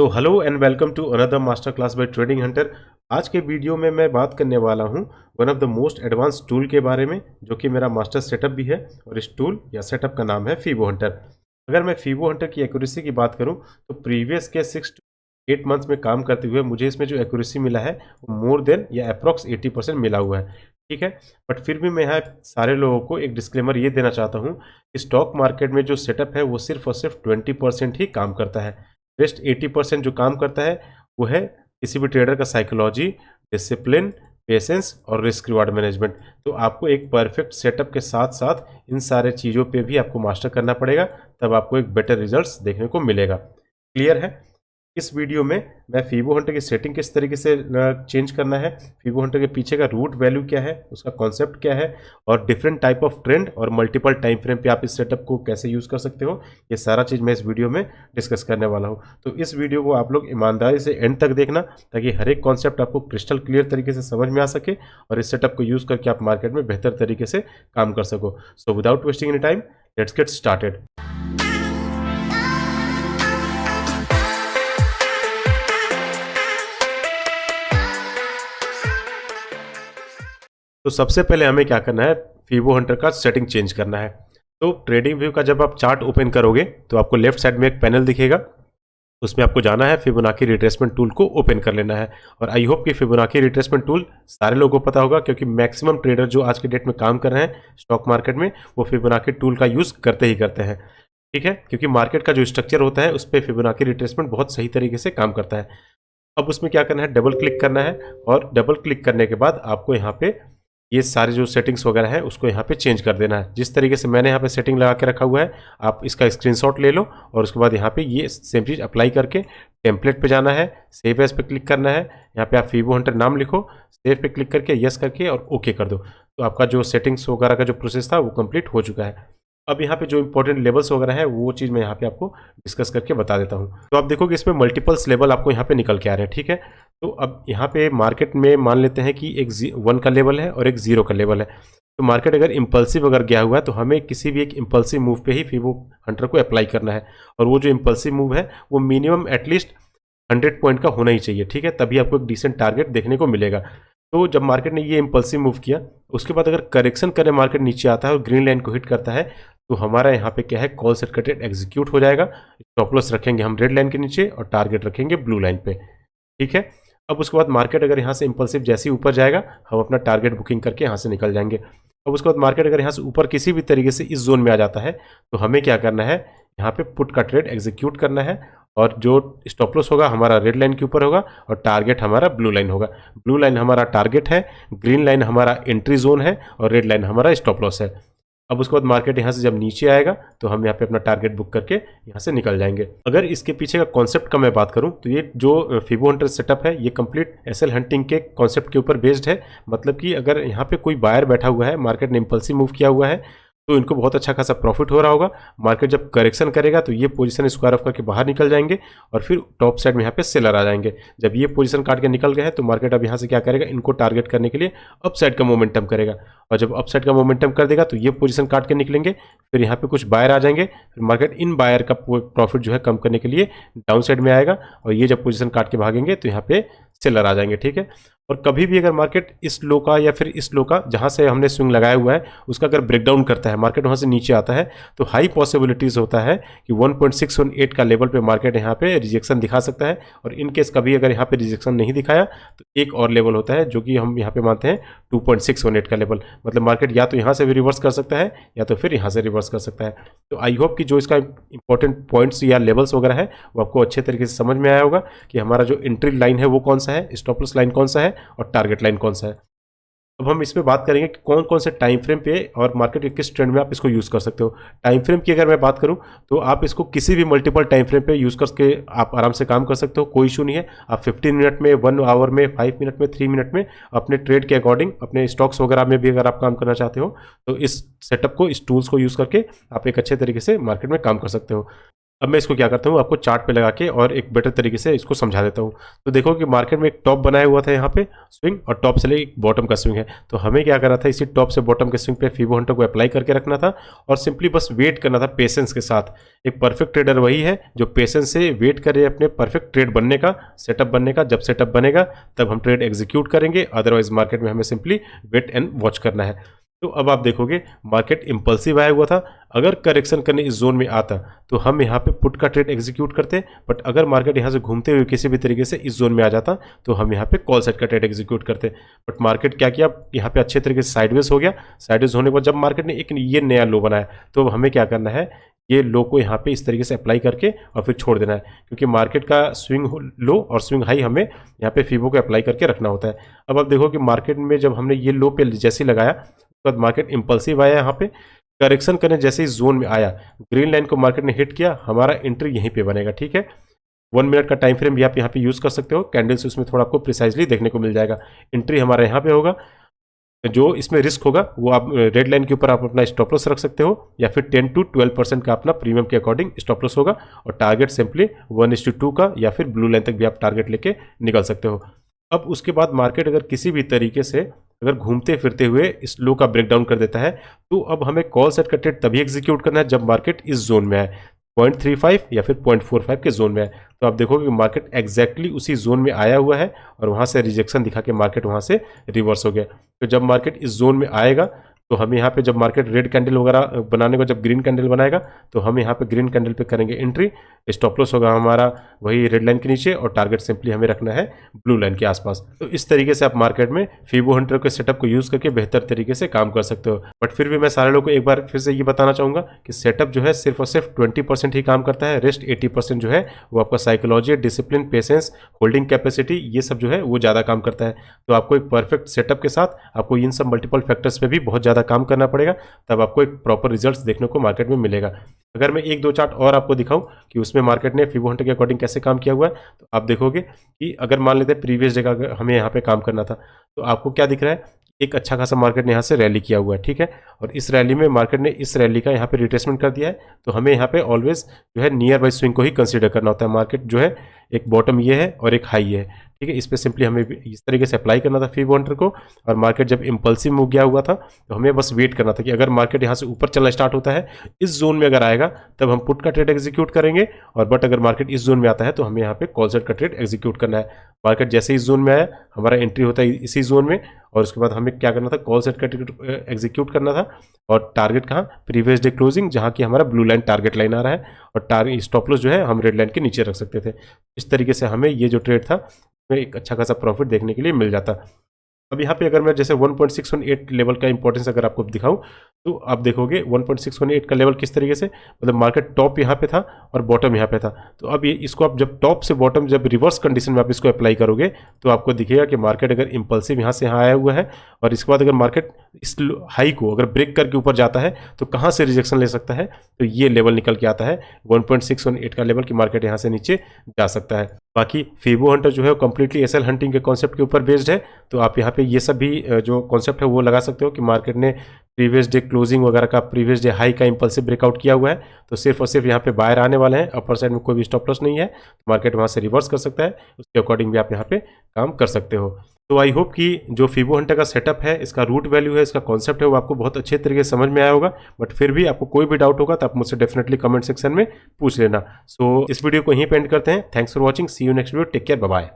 तो hello and welcome to another master class by trading hunter. आज के video में मैं बात करने वाला हूं one of the most advance tool के बारे में, जो कि मेरा मास्टर सेटअप भी है। और इस टूल या सेटअप का नाम है फीबो हंटर। अगर मैं फीबो हंटर की एक्यूरेसी की बात करूं तो प्रीवियस के 6 to 8 मंथ्स में काम करते हुए मुझे इसमें जो एक्यूरेसी मिला है वो मोर देन या अप्रॉक्स 80% मिला हुआ है। ठीक है, बट फिर भी मैं यहाँ सारे लोगों को एक डिस्क्लेमर ये देना चाहता हूँ कि स्टॉक मार्केट में जो सेटअप है वो सिर्फ और सिर्फ 20% ही काम करता है। रेस्ट 80% जो काम करता है वो है किसी भी ट्रेडर का साइकोलॉजी, डिसिप्लिन, पेशेंस और रिस्क रिवार्ड मैनेजमेंट। तो आपको एक परफेक्ट सेटअप के साथ साथ इन सारे चीज़ों पे भी आपको मास्टर करना पड़ेगा, तब आपको एक बेटर रिजल्ट्स देखने को मिलेगा। क्लियर है? इस वीडियो में मैं फीबो हंटर की सेटिंग किस तरीके से चेंज करना है, फीबो हंटर के पीछे का रूट वैल्यू क्या है, उसका कॉन्सेप्ट क्या है, और डिफरेंट टाइप ऑफ ट्रेंड और मल्टीपल टाइम फ्रेम पे आप इस सेटअप को कैसे यूज़ कर सकते हो, ये सारा चीज़ मैं इस वीडियो में डिस्कस करने वाला हूँ। तो इस वीडियो को आप लोग ईमानदारी से एंड तक देखना, ताकि हर एक कॉन्सेप्ट आपको क्रिस्टल क्लियर तरीके से समझ में आ सके और इस सेटअप को यूज़ करके आप मार्केट में बेहतर तरीके से काम कर सको। So without wasting any time, let's get started. तो सबसे पहले हमें क्या करना है, फीबो हंटर का सेटिंग चेंज करना है। तो ट्रेडिंग व्यू का जब आप चार्ट ओपन करोगे तो आपको लेफ्ट साइड में एक पैनल दिखेगा, उसमें आपको जाना है, फिबोनाची रिट्रेसमेंट टूल को ओपन कर लेना है। और आई होप कि फिबोनाची रिट्रेसमेंट टूल सारे लोगों को पता होगा, क्योंकि मैक्सिमम ट्रेडर जो आज के डेट में काम कर रहे हैं स्टॉक मार्केट में वो फिबोनाची टूल का यूज़ करते ही करते हैं। ठीक है, क्योंकि मार्केट का जो स्ट्रक्चर होता है उस पर फिबोनाची रिट्रेसमेंट बहुत सही तरीके से काम करता है। अब उसमें क्या करना है, डबल क्लिक करना है, और डबल क्लिक करने के बाद आपको यहाँ पे ये सारे जो सेटिंग्स वगैरह है उसको यहाँ पे चेंज कर देना है। जिस तरीके से मैंने यहाँ पे सेटिंग लगा के रखा हुआ है, आप इसका स्क्रीनशॉट ले लो और उसके बाद यहाँ पे ये सेम चीज़ अप्लाई करके टेम्पलेट पे जाना है, सेव एज पे क्लिक करना है, यहाँ पे आप फीबो हंटर नाम लिखो, सेव पे क्लिक करके यस करके और ओके कर दो। तो आपका जो सेटिंग्स वगैरह का जो प्रोसेस था वो कंप्लीट हो चुका है। अब यहाँ पे जो इंपॉर्टेंट लेवल्स वगैरह है वो चीज़ मैं यहाँ पे आपको डिस्कस करके बता देता हूँ। तो आप देखो कि इसमें मल्टीपल्स लेवल आपको यहाँ पे निकल के आ रहे हैं। ठीक है, तो अब यहाँ पे मार्केट में मान लेते हैं कि एक 1 का लेवल है और एक 0 का लेवल है। तो मार्केट अगर इम्पल्सिव अगर गया हुआ है तो हमें किसी भी एक इम्पल्सिव मूव पे ही फीबो हंटर को अप्लाई करना है। और वो जो इम्पल्सिव मूव है वो मिनिमम एटलीस्ट 100 पॉइंट का होना ही चाहिए। ठीक है, तभी आपको एक डिसेंट टारगेट देखने को मिलेगा। तो जब मार्केट ने ये इम्पल्सिव मूव किया, उसके बाद अगर करेक्शन करे मार्केट नीचे आता है और ग्रीन लाइन को हिट करता है, तो हमारा यहाँ पे क्या है, कॉल सेट का ट्रेड एग्जीक्यूट हो जाएगा। स्टॉप लॉस रखेंगे हम रेड लाइन के नीचे और टारगेट रखेंगे ब्लू लाइन पे। ठीक है, अब उसके बाद मार्केट अगर यहाँ से इम्पल्सिव जैसे ही ऊपर जाएगा, हम अपना टारगेट बुकिंग करके यहाँ से निकल जाएंगे। अब उसके बाद मार्केट अगर यहाँ से ऊपर किसी भी तरीके से इस जोन में आ जाता है, तो हमें क्या करना है, यहाँ पे पुट का ट्रेड एग्जीक्यूट करना है, और जो स्टॉप लॉस होगा हमारा रेड लाइन के ऊपर होगा और टारगेट हमारा ब्लू लाइन होगा। ब्लू लाइन हमारा टारगेट है, ग्रीन लाइन हमारा एंट्री जोन है और रेड लाइन हमारा स्टॉप लॉस है। अब उसके बाद मार्केट यहाँ से जब नीचे आएगा तो हम यहाँ पे अपना टारगेट बुक करके यहाँ से निकल जाएंगे। अगर इसके पीछे का कॉन्सेप्ट का मैं बात करूँ तो ये जो फीबो हंटर सेटअप है ये कंप्लीट एसएल हंटिंग के कॉन्सेप्ट के ऊपर बेस्ड है। मतलब कि अगर यहाँ पे कोई बायर बैठा हुआ है, मार्केट ने इम्पल्सिव मूव किया हुआ है, तो इनको बहुत अच्छा खासा प्रॉफिट हो रहा होगा। मार्केट जब करेक्शन करेगा तो ये पोजीशन स्क्वायर ऑफ करके बाहर निकल जाएंगे और फिर टॉप साइड में यहाँ पे सेलर आ जाएंगे। जब ये पोजीशन काट के निकल गए हैं तो मार्केट अब यहाँ से क्या करेगा, इनको टारगेट करने के लिए अप साइड का मोमेंटम करेगा, और जब अप साइड का मोमेंटम कर देगा तो ये पोजीशन काट के निकलेंगे, फिर यहाँ पे कुछ बायर आ जाएंगे, फिर मार्केट इन बायर का प्रॉफिट जो है कम करने के लिए डाउन साइड में आएगा, और ये जब पोजीशन काट के भागेंगे तो यहाँ पे सेलर आ जाएंगे। ठीक है, और कभी भी अगर मार्केट इस लो का या फिर इस लो का जहां से हमने स्विंग लगाया हुआ है उसका अगर ब्रेकडाउन करता है, मार्केट वहां से नीचे आता है, तो हाई पॉसिबिलिटीज होता है कि 1.618 का लेवल पे मार्केट यहाँ पे रिजेक्शन दिखा सकता है। और इन केस कभी अगर यहाँ पे रिजेक्शन नहीं दिखाया तो एक और लेवल होता है जो कि हम यहाँ पे मानते हैं 2.618 का लेवल। मतलब मार्केट या तो यहाँ से भी रिवर्स कर सकता है या तो फिर यहाँ से रिवर्स कर सकता है। तो आई होप कि जो इसका इंपॉर्टेंट पॉइंट्स या लेवल्स वगैरह है वो आपको अच्छे तरीके से समझ में आया होगा कि हमारा जो एंट्री लाइन है वो कौन सा है, स्टॉप लॉस लाइन कौन सा है और टारगेट लाइन कौन सा है। अब हम इसमें बात करेंगे कि कौन कौन से टाइम फ्रेम पे और मार्केट के किस ट्रेंड में आप इसको यूज़ कर सकते हो। टाइम फ्रेम की अगर मैं बात करूं तो आप इसको किसी भी मल्टीपल टाइम फ्रेम पे यूज़ करके आप आराम से काम कर सकते हो, कोई इशू नहीं है। आप 15 मिनट में, 1 आवर में, 5 मिनट में, 3 मिनट में अपने ट्रेड के अकॉर्डिंग अपने स्टॉक्स वगैरह में भी अगर आप काम करना चाहते हो तो इस सेटअप को, इस टूल्स को यूज़ करके आप एक अच्छे तरीके से मार्केट में काम कर सकते हो। अब मैं इसको क्या करता हूँ, आपको चार्ट पे लगा के और एक बेटर तरीके से इसको समझा देता हूँ। तो देखो कि मार्केट में एक टॉप बनाया हुआ था यहाँ पे स्विंग, और टॉप से लेके एक बॉटम का स्विंग है। तो हमें क्या करना था, इसी टॉप से बॉटम के स्विंग पे फीबो हंटर को अप्लाई करके रखना था और सिंपली बस वेट करना था पेशेंस के साथ। एक परफेक्ट ट्रेडर वही है जो पेशेंस से वेट करे अपने परफेक्ट ट्रेड बनने का, सेटअप बनने का। जब सेटअप बनेगा तब हम ट्रेड एग्जीक्यूट करेंगे, अदरवाइज मार्केट में हमें सिंपली वेट एंड वॉच करना है। तो अब आप देखोगे मार्केट इंपल्सिव आया हुआ था। अगर करेक्शन करने इस जोन में आता तो हम यहाँ पे पुट का ट्रेड एग्जीक्यूट करते, बट अगर मार्केट यहाँ से घूमते हुए किसी भी तरीके से इस जोन में आ जाता तो हम यहाँ पे कॉल सेट का ट्रेड एग्जीक्यूट करते। बट मार्केट क्या किया, यहाँ पे अच्छे तरीके से साइडवेज हो गया। साइडवेज होने के बाद जब मार्केट ने एक ये नया लो बनाया तो हमें क्या करना है, ये लो को यहाँ पे इस तरीके से अप्लाई करके और फिर छोड़ देना है, क्योंकि मार्केट का स्विंग लो और स्विंग हाई हमें यहाँ पे फीबो को अप्लाई करके रखना होता है। अब आप देखो कि मार्केट में जब हमने ये लो पे जैसे लगाया उसके बाद मार्केट इंपल्सिव आया, यहाँ पे करेक्शन करने जैसे इस जोन में आया, ग्रीन लाइन को मार्केट ने हिट किया, हमारा एंट्री यहीं पे बनेगा। ठीक है, 1 मिनट का टाइम फ्रेम भी आप यहाँ पे यूज कर सकते हो, कैंडल्स उसमें थोड़ा आपको प्रिसाइजली देखने को मिल जाएगा। एंट्री हमारा यहाँ पे होगा, जो इसमें रिस्क होगा वो आप रेड लाइन के ऊपर आप अपना स्टॉप लॉस रख सकते हो, या फिर 10 to 12% का अपना प्रीमियम के अकॉर्डिंग स्टॉप लॉस होगा, और टारगेट सिंपली 1:2 का या फिर ब्लू लाइन तक भी आप टारगेट लेके निकल सकते हो। अब उसके बाद मार्केट अगर किसी भी तरीके से अगर घूमते फिरते हुए इस लो का ब्रेकडाउन कर देता है तो अब हमें कॉल सेट का ट्रेड तभी एग्जीक्यूट करना है जब मार्केट इस जोन में आए, 0.35 या फिर 0.45 के जोन में है। तो आप देखोगे कि मार्केट एग्जैक्टली उसी जोन में आया हुआ है और वहां से रिजेक्शन दिखा के मार्केट वहां से रिवर्स हो गया। तो जब मार्केट इस जोन में आएगा तो हम यहाँ पे जब मार्केट रेड कैंडल वगैरह बनाने को, जब ग्रीन कैंडल बनाएगा तो हम यहाँ पे ग्रीन कैंडल पे करेंगे एंट्री, स्टॉप लॉस होगा हमारा वही रेड लाइन के नीचे और टारगेट सिंपली हमें रखना है ब्लू लाइन के आसपास। तो इस तरीके से आप मार्केट में फीबो हंटर के सेटअप को यूज करके बेहतर तरीके से काम कर सकते हो। बट फिर भी मैं सारे लोगों को एक बार फिर से ये बताना चाहूंगा कि सेटअप जो है सिर्फ और सिर्फ 20% ही काम करता है, रेस्ट 80% जो है वो आपका psychology, discipline, patience, holding capacity, ये सब जो है वो ज़्यादा काम करता है। तो आपको एक परफेक्ट सेटअप के साथ आपको इन सब मल्टीपल फैक्टर्स पे भी बहुत ज़्यादा काम करना पड़ेगा, तब आपको एक प्रॉपर रिजल्ट्स देखने को मार्केट में मिलेगा। अगर मैं एक दो चार्ट और आपको दिखाऊं कि उसमें मार्केट ने फीबो हंटर के अकॉर्डिंग कैसे काम किया हुआ है, तो आप देखोगे कि अगर मान लेते हैं प्रीवियस डे का हमें यहाँ पे काम करना था तो आपको क्या दिख रहा है, एक अच्छा खासा मार्केट ने यहाँ से रैली किया हुआ है। ठीक है, और इस रैली में मार्केट ने इस रैली का यहाँ पे रिट्रेसमेंट कर दिया है, तो हमें यहाँ पे ऑलवेज जो है नियर बाई स्विंग को ही कंसीडर करना होता है। मार्केट जो है एक बॉटम ये है और एक हाई है, ठीक है, इस पर सिंपली हमें इस तरीके से अप्लाई करना था फीबो हंटर को। और मार्केट जब इंपल्सिव मूव गया हुआ था तो हमें बस वेट करना था कि अगर मार्केट यहाँ से ऊपर चलना स्टार्ट होता है, इस जोन में अगर आएगा तब हम पुट का ट्रेड एग्जीक्यूट करेंगे, और बट अगर मार्केट इस जोन में आता है तो हमें यहाँ पे कॉल सेट का ट्रेड एग्जीक्यूट करना है। मार्केट जैसे इस जोन में आया हमारा एंट्री होता है इसी जोन में, और उसके बाद हमें क्या करना था, कॉल सेट का ट्रेड एग्जीक्यूट करना था, और टारगेट कहाँ, प्रीवियस डे क्लोजिंग, जहाँ की हमारा ब्लू लाइन टारगेट लाइन आ रहा है, और टारगेट स्टॉप लॉस जो है हम रेड लाइन के नीचे रख सकते थे। इस तरीके से हमें ये जो ट्रेड था में एक अच्छा खासा प्रॉफिट देखने के लिए मिल जाता। अब यहाँ पे अगर मैं जैसे 1.618 लेवल का इंपॉर्टेंस अगर आपको दिखाऊं तो आप देखोगे 1.618 का लेवल किस तरीके से, मतलब मार्केट टॉप यहाँ पे था और बॉटम यहाँ पे था। तो अब ये इसको आप जब टॉप से बॉटम जब रिवर्स कंडीशन में आप इसको अप्लाई करोगे तो आपको दिखेगा कि मार्केट अगर इंपल्सिव यहाँ से यहाँ आया हुआ है, और इसके बाद अगर मार्केट इस हाई को अगर ब्रेक करके ऊपर जाता है तो कहाँ से रिजेक्शन ले सकता है, तो ये लेवल निकल के आता है 1.618 का लेवल कि मार्केट यहाँ से नीचे जा सकता है। बाकी फीबो हंटर जो है वो कम्प्लीटली एसएल हंटिंग के कॉन्सेप्ट के ऊपर बेस्ड है, तो आप यहाँ पे ये सब भी जो कॉन्सेप्ट है वो लगा सकते हो कि मार्केट ने प्रीवियस डे क्लोजिंग वगैरह का, प्रीवियस डे हाई का इंपल्सिव ब्रेकआउट किया हुआ है, तो सिर्फ और सिर्फ यहाँ पे बायर आने वाले हैं, अपर साइड में कोई भी स्टॉप लॉस नहीं है, तो मार्केट वहाँ से रिवर्स कर सकता है, उसके अकॉर्डिंग भी आप यहाँ पे काम कर सकते हो। तो आई होप कि जो फीबो हंटर का सेटअप है, इसका रूट वैल्यू है, इसका कॉन्सेप्ट है, वो आपको बहुत अच्छे तरीके से समझ में आया होगा। बट फिर भी आपको कोई भी डाउट होगा तो आप मुझसे डेफिनेटली कमेंट सेक्शन में पूछ लेना। सो इस वीडियो को यहीं पे एंड करते हैं। Thanks for watching, see you next video, take care, bye bye.